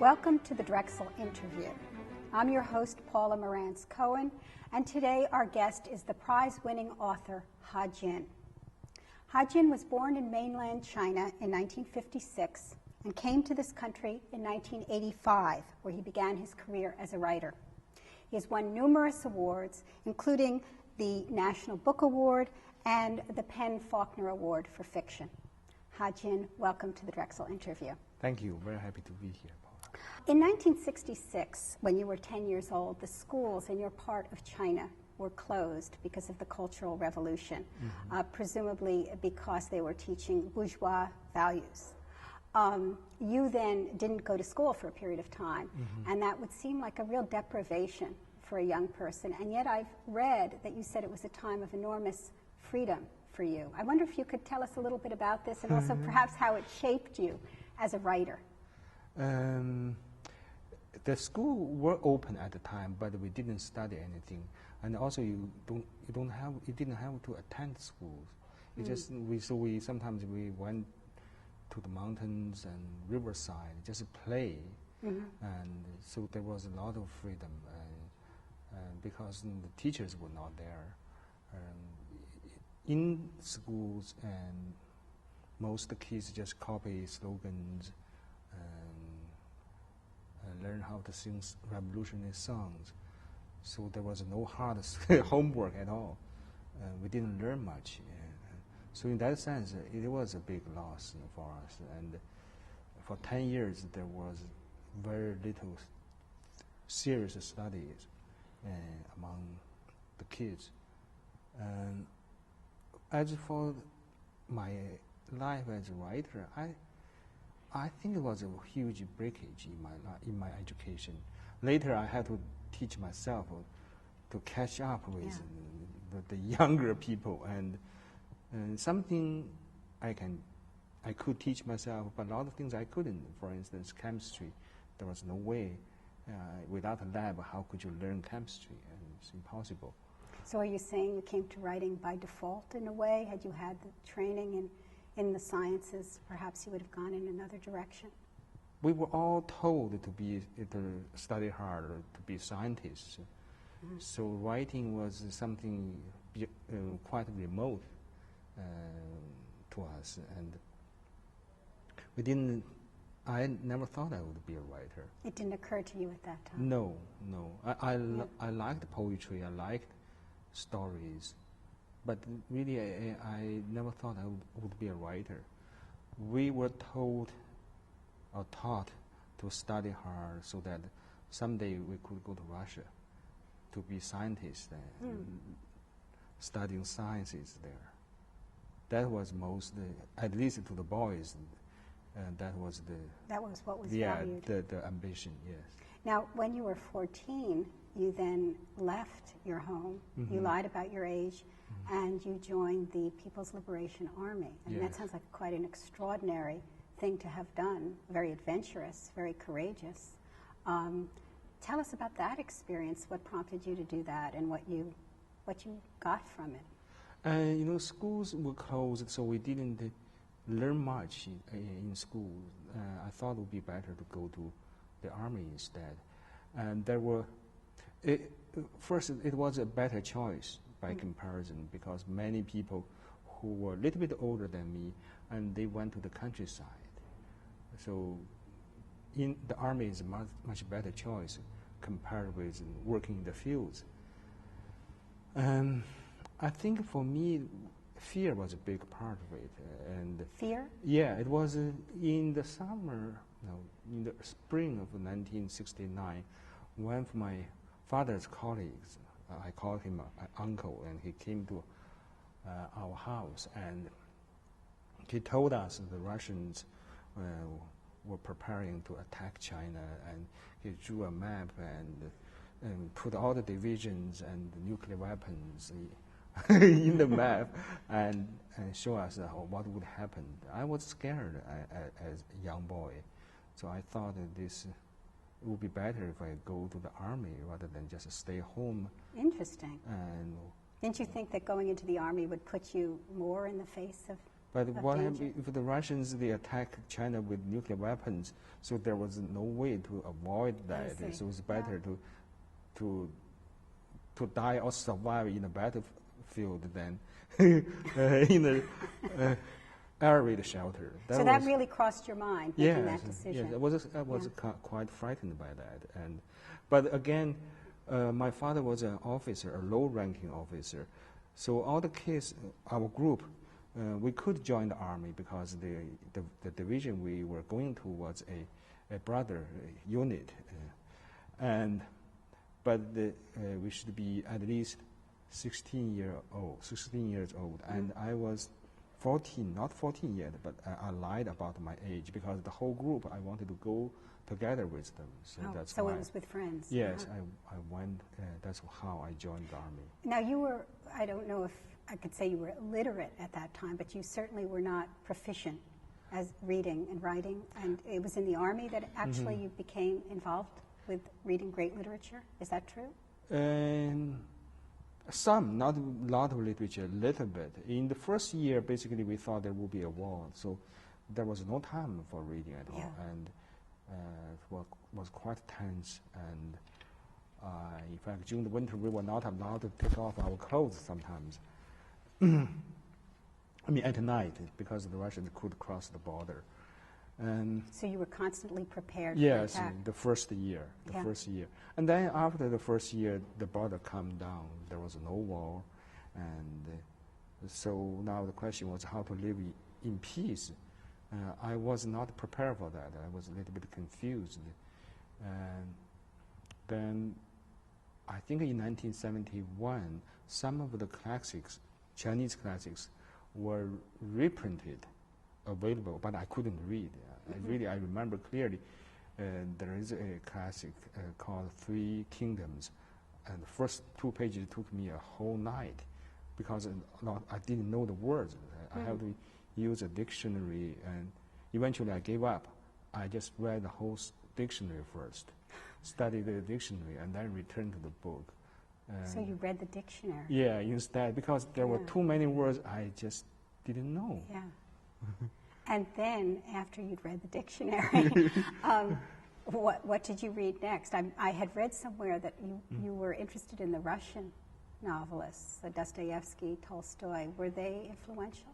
Welcome to the Drexel interview. I'm your host, Paula Morantz-Cohen, and today our guest is the prize-winning author, Ha Jin. Ha Jin was born in mainland China in 1956 and came to this country in 1985, where he began his career as a writer. He has won numerous awards, including the National Book Award and the Faulkner Award for fiction. Ha Jin, welcome to the Drexel interview. Thank you. Very happy to be here, Paula. In 1966, when you were 10 years old, the schools in your part of China were closed because of the Cultural Revolution, presumably because they were teaching bourgeois values. You then didn't go to school for a period of time, and that would seem like a real deprivation for a young person. And yet I've read that you said it was a time of enormous freedom for you. I wonder if you could tell us a little bit about this and also perhaps how it shaped you as a writer. The school were open at the time, but we didn't study anything, and also you didn't have to attend schools. It just we sometimes we went to the mountains and riverside just play, and so there was a lot of freedom, because the teachers were not there. In schools, and most kids just copy slogans and learn how to sing revolutionary songs. So there was no hard homework at all. We didn't learn much. So in that sense, it was a big loss for us. And for 10 years, there was very little serious studies among the kids. And as for my life as a writer, I think it was a huge breakage in my education. Later, I had to teach myself to catch up with the younger people, and something I could teach myself, but a lot of things I couldn't. For instance, chemistry, there was no way. Without a lab, how could you learn chemistry? And it's impossible. So are you saying you came to writing by default in a way? Had you had the training in the sciences, perhaps you would have gone in another direction? We were all told to study hard, to be scientists. So writing was something quite remote to us, and I never thought I would be a writer. It didn't occur to you at that time? No. I liked poetry, I liked stories, but really I never thought I would be a writer. We were told or taught to study hard so that someday we could go to Russia to be scientists and studying sciences there. That was at least to the boys, that was what was valued. The ambition, yes. Now, when you were 14, you then left your home. You lied about your age, and you joined the People's Liberation Army. And that sounds like quite an extraordinary thing to have done, very adventurous, very courageous. Tell us about that experience, what prompted you to do that, and what you got from it. Schools were closed, so we didn't learn much in school. I thought it would be better to go to the army instead. And first, it was a better choice by comparison, because many people who were a little bit older than me, and they went to the countryside. So in the army is a much better choice compared with working in the fields. I think for me, fear was a big part of it. And fear? Yeah, it was in the summer, in the spring of 1969, one of my father's colleagues, I called him my uncle, and he came to our house, and he told us the Russians were preparing to attack China, and he drew a map and put all the divisions and the nuclear weapons in the map and show us what would happen. I was scared as a young boy, so I thought that this would be better if I go to the army rather than just stay home. Interesting. And didn't you think that going into the army would put you more in the face of But of what danger. if the Russians, they attack China with nuclear weapons? So there was no way to avoid that. see. So it's better to die or survive in a battlefield than in a air raid shelter. So that really crossed your mind, making that decision. Yes, I was quite frightened by that. But again, my father was an officer, a low-ranking officer. So all the kids, our group, we could join the army because the division we were going to was a brother unit, but we should be at least 16 years old, and I was 14, not 14 yet, but I lied about my age because the whole group I wanted to go together with them. So that's why. It was with friends. Yes, I went. That's how I joined the army. Now you were, I don't know if I could say you were illiterate at that time, but you certainly were not proficient as reading and writing. And it was in the army that actually you became involved with reading great literature. Is that true? Some, not a lot of literature, a little bit. In the first year, basically, we thought there would be a war, so there was no time for reading at all, and it was quite tense. And in fact, during the winter, we were not allowed to take off our clothes sometimes. I mean, at night, because the Russians could cross the border. So you were constantly prepared yes, for attack. the first year. And then after the first year, the border calmed down. There was no war. And so now the question was how to live in peace. I was not prepared for that. I was a little bit confused. And then I think in 1971, some of the classics, Chinese classics, were reprinted, available, but I couldn't read. I remember clearly there is a classic called Three Kingdoms, and the first 2 pages took me a whole night because I didn't know the words. I had to use a dictionary, and eventually I gave up. I just read the whole dictionary first, studied the dictionary, and then returned to the book. So you read the dictionary? Yeah, instead, because there were too many words I just didn't know. Yeah. And then, after you'd read the dictionary, what did you read next? I had read somewhere that you were interested in the Russian novelists, Dostoyevsky, Tolstoy. Were they influential?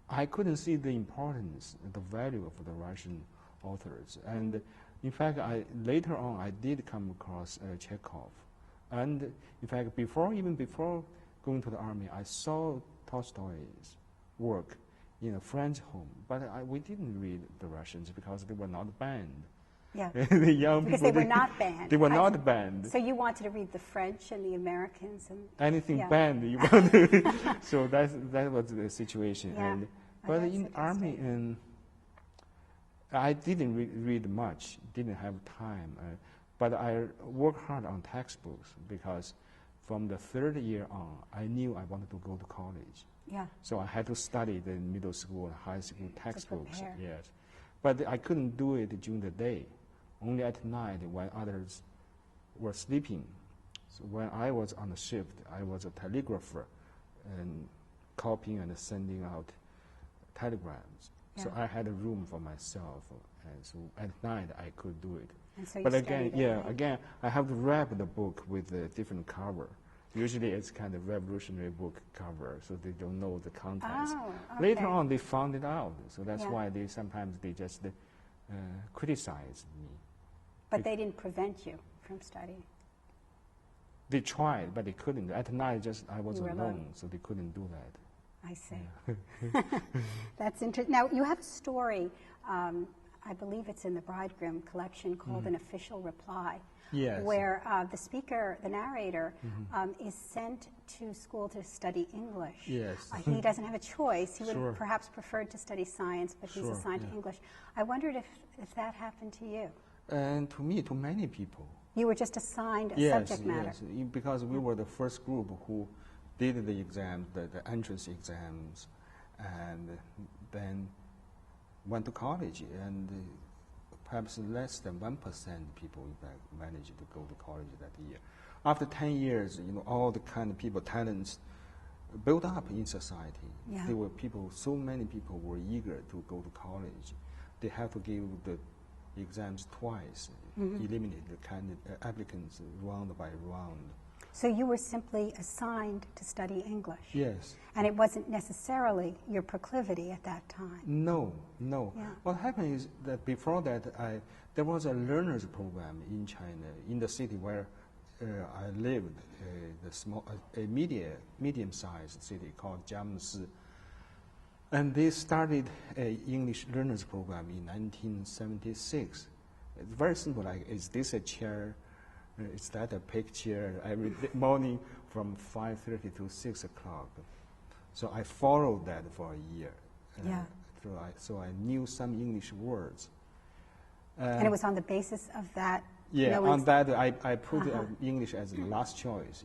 I couldn't see the importance, the value of the Russian authors. And in fact, later on, I did come across Chekhov. And in fact, even before going to the army, I saw Tolstoy's work in a friend's home. But we didn't read the Russians because they were not banned. Yeah. The young because people, they were not banned. They were not banned. So you wanted to read the French and the Americans and anything banned you want to. So that was the situation. Yeah. But in the army, I didn't read much. Didn't have time. But I worked hard on textbooks because from the third year on, I knew I wanted to go to college. Yeah. So I had to study the middle school and high school textbooks. prepare. Yes. But I couldn't do it during the day, only at night when others were sleeping. So when I was on the shift, I was a telegrapher and copying and sending out telegrams. Yeah. So I had a room for myself, and so at night I could do it. And so you But again, studied at night. again, I have to wrap the book with a different cover. Usually it's kind of revolutionary book cover, so they don't know the contents. Oh, okay. Later on, they found it out, so that's Yeah. why sometimes they just criticize me. But they didn't prevent you from studying. They tried, but they couldn't. At night, I was You were alone, alone. so they couldn't do that. I see. That's interesting. Now, you have a story, I believe it's in the Bridegroom collection, called An Official Reply. Yes. Where the speaker, the narrator, is sent to school to study English. Yes. He doesn't have a choice. He would Sure. have perhaps preferred to study science, but he's Sure, assigned to English. I wondered if that happened to you. And to me, to many people. You were just assigned a Yes, subject matter. yes, because we were the first group who did the exam, the entrance exams, and then went to college. And perhaps less than 1% people in fact managed to go to college that year. After 10 years, all the kind of people, talents, built up in society. Yeah. There were people, so many people were eager to go to college. They have to give the exams twice, eliminate the applicants round by round. So you were simply assigned to study English? Yes. And it wasn't necessarily your proclivity at that time? No. Yeah. What happened is that before that, there was a learners program in China, in the city where I lived, a medium-sized city called Jiangsu. And they started an English learners program in 1976. It's very simple, like, is this a chair? Is that a picture? Every morning from 5:30 to 6 o'clock. So I followed that for a year. Yeah. So I knew some English words. And it was on the basis of that? Yeah, on that I put English as the last choice.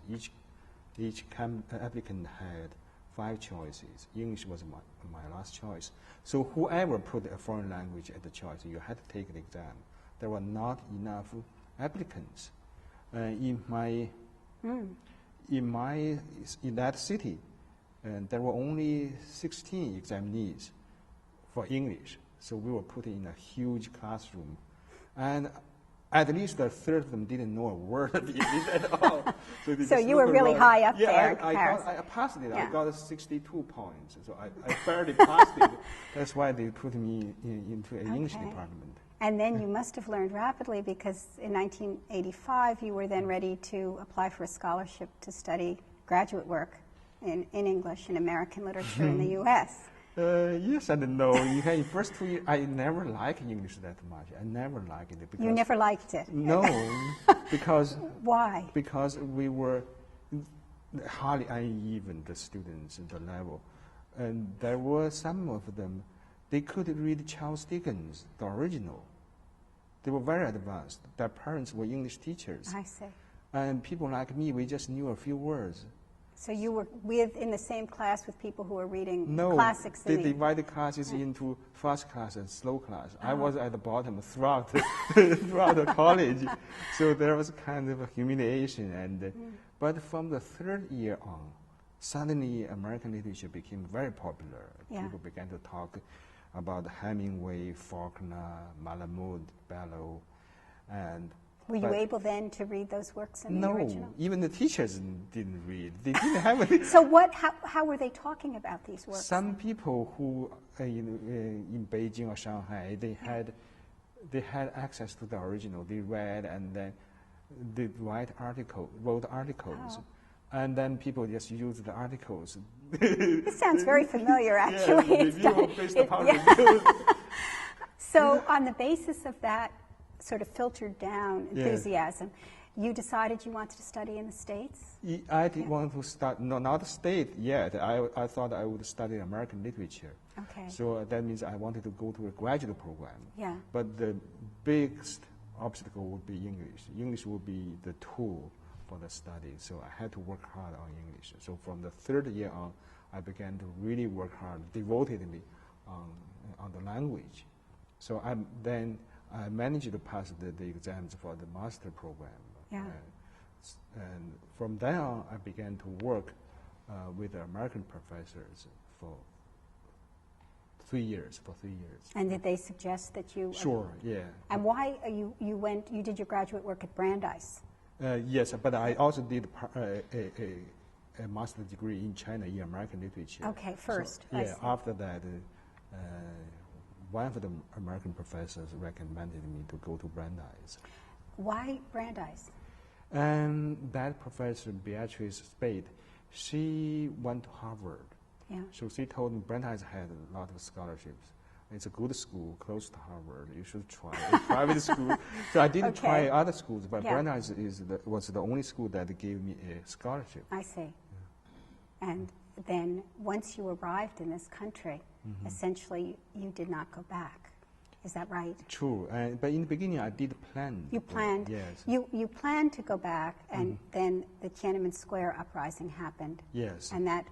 Each applicant had 5 choices. English was my last choice. So whoever put a foreign language at the choice, you had to take the exam. There were not enough applicants. In that city, there were only 16 examinees for English. So we were put in a huge classroom, and at least a third of them didn't know a word of English at all. So you were really high up there in comparison. I passed it. Yeah. I got 62 points. So I barely passed it. That's why they put me into an English department. And then you must have learned rapidly, because in 1985 you were then ready to apply for a scholarship to study graduate work in English and American literature in the U.S. Yes and no. In first 2 years, I never liked English that much. I never liked it. Because you never liked it? No, because... Why? Because we were highly uneven, the students, the level. And there were some of them, they could read Charles Dickens, the original. They were very advanced. Their parents were English teachers. I see. And people like me, we just knew a few words. So you were in the same class with people who were reading no, classics? They divided classes into fast class and slow class. I was at the bottom throughout the college. So there was kind of a humiliation. But from the third year on, suddenly American literature became very popular. Yeah. People began to talk about Hemingway, Faulkner, Malamud, Bellow, and... Were you able then to read those works in the original? No, even the teachers didn't read. They didn't have it. So how were they talking about these works? Some people who in Beijing or Shanghai, they had access to the original. They read and then they wrote articles, Oh. and then people just use the articles. This sounds very familiar, actually. So on the basis of that sort of filtered down enthusiasm, you decided you wanted to study in the States? I didn't want to start, no, not the state yet. I thought I would study American literature. Okay. So that means I wanted to go to a graduate program. Yeah. But the biggest obstacle would be English. English would be the tool for the study. So I had to work hard on English. So from the third year on, I began to really work hard, devotedly on the language. So I managed to pass the exams for the master program. Yeah. And from then on, I began to work with the American professors for 3 years. And did they suggest that you? Sure, yeah. And why you did your graduate work at Brandeis? Yes, but I also did a master's degree in China in American literature. Okay, first. So, yeah, after that, one of the American professors recommended me to go to Brandeis. Why Brandeis? And that professor, Beatrice Spade, she went to Harvard. Yeah. So she told me Brandeis had a lot of scholarships. It's a good school, close to Harvard. You should try a private school. So I didn't try other schools, but Brandeis was the only school that gave me a scholarship. I see. Yeah. And then once you arrived in this country, essentially you did not go back. Is that right? True. But in the beginning, I did plan. You planned? Yes. You planned to go back, and then the Tiananmen Square uprising happened. Yes. And that